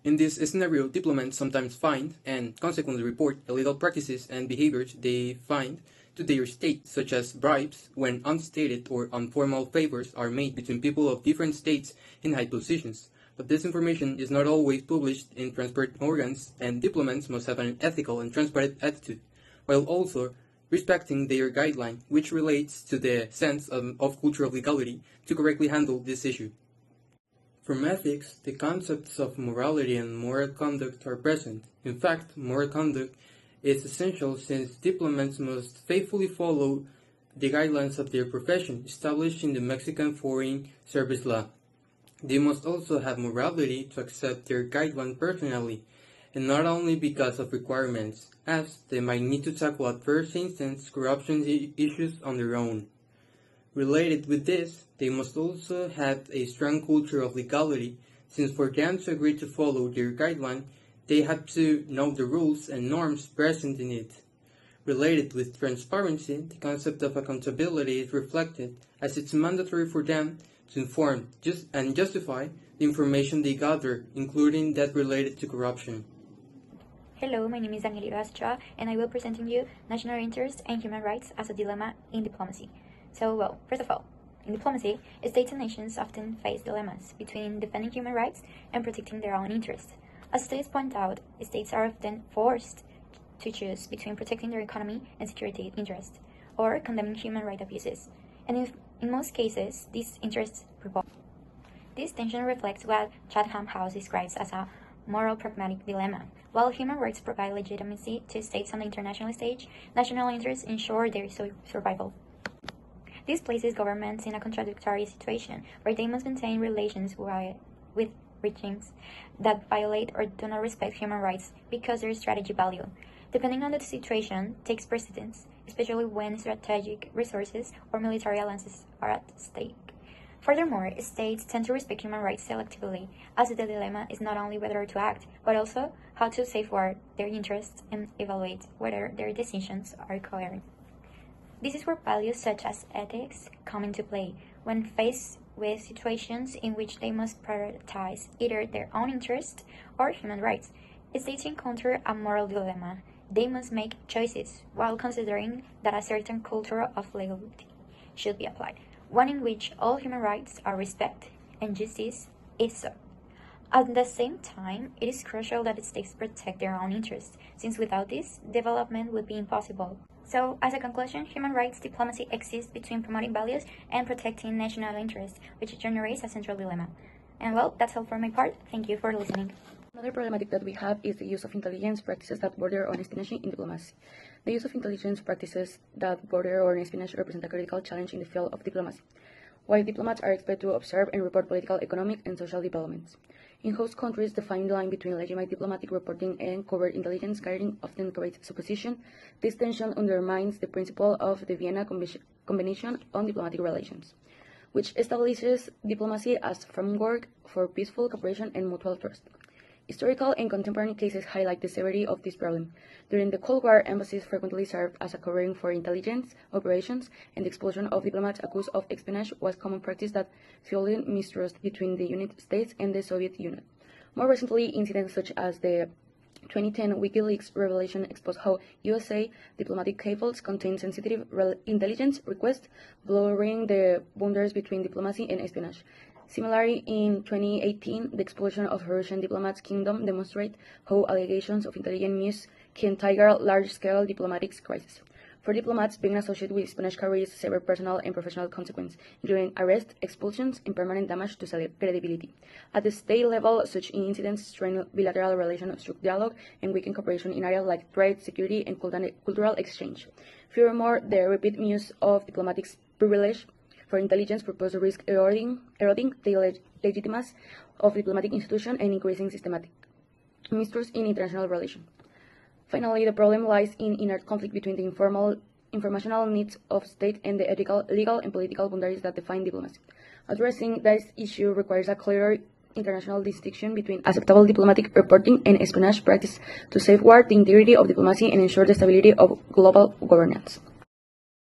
In this scenario, diplomats sometimes find and consequently report illegal practices and behaviors they find to their state, such as bribes, when unstated or informal favors are made between people of different states in high positions. But this information is not always published in transparent organs, and diplomats must have an ethical and transparent attitude, while also respecting their guideline, which relates to the sense of cultural legality to correctly handle this issue. From ethics, the concepts of morality and moral conduct are present. In fact, moral conduct is essential since diplomats must faithfully follow the guidelines of their profession established in the Mexican Foreign Service Law. They must also have morality to accept their guideline personally, and not only because of requirements, as they might need to tackle at first instance corruption issues on their own. Related with this, they must also have a strong culture of legality, since for them to agree to follow their guideline, they have to know the rules and norms present in it. Related with transparency, the concept of accountability is reflected, as it's mandatory for them to inform and justify the information they gather, including that related to corruption. Hello, my name is Daniela Bastra, and I will presenting you national interest and human rights as a dilemma in diplomacy. So, first of all, in diplomacy, states and nations often face dilemmas between defending human rights and protecting their own interests. As studies point out, states are often forced to choose between protecting their economy and security interests, or condemning human rights abuses. And in most cases, these interests revolve. This tension reflects what Chatham House describes as a moral pragmatic dilemma. While human rights provide legitimacy to states on the international stage, national interests ensure their survival. This places governments in a contradictory situation where they must maintain relations with regimes that violate or do not respect human rights because their strategic value, depending on the situation, takes precedence, especially when strategic resources or military alliances are at stake. Furthermore, states tend to respect human rights selectively, as the dilemma is not only whether to act, but also how to safeguard their interests and evaluate whether their decisions are coherent. This is where values such as ethics come into play, when faced with situations in which they must prioritize either their own interests or human rights. States encounter a moral dilemma. They must make choices while considering that a certain culture of legality should be applied, one in which all human rights are respected and justice is sought. At the same time, it is crucial that states protect their own interests, since without this, development would be impossible. So, as a conclusion, human rights diplomacy exists between promoting values and protecting national interests, which generates a central dilemma. And that's all for my part. Thank you for listening. Another problematic that we have is the use of intelligence practices that border on espionage in diplomacy. The use of intelligence practices that border on espionage represent a critical challenge in the field of diplomacy, while diplomats are expected to observe and report political, economic, and social developments. In host countries, the fine line between legitimate diplomatic reporting and covert intelligence gathering often creates supposition. This tension undermines the principle of the Vienna Convention on Diplomatic Relations, which establishes diplomacy as a framework for peaceful cooperation and mutual trust. Historical and contemporary cases highlight the severity of this problem. During the Cold War, embassies frequently served as a covering for intelligence operations, and the expulsion of diplomats accused of espionage was common practice that fueled mistrust between the United States and the Soviet Union. More recently, incidents such as the 2010 WikiLeaks revelation exposed how USA diplomatic cables contain sensitive intelligence requests, blurring the boundaries between diplomacy and espionage. Similarly, in 2018, the expulsion of Russian diplomats' kingdom demonstrated how allegations of intelligence misuse can trigger large-scale diplomatic crises. For diplomats, being associated with espionage carries severe personal and professional consequences, including arrest, expulsions, and permanent damage to credibility. At the state level, such incidents strain bilateral relations, obstruct dialogue, and weaken cooperation in areas like trade, security, and cultural exchange. Furthermore, the repeated use of diplomatic privilege for intelligence purposes risk eroding the legitimacy of diplomatic institutions and increasing systematic mistrust in international relations. Finally, the problem lies in inner conflict between the informational needs of state and the ethical, legal, and political boundaries that define diplomacy. Addressing this issue requires a clearer international distinction between acceptable diplomatic reporting and espionage practice to safeguard the integrity of diplomacy and ensure the stability of global governance.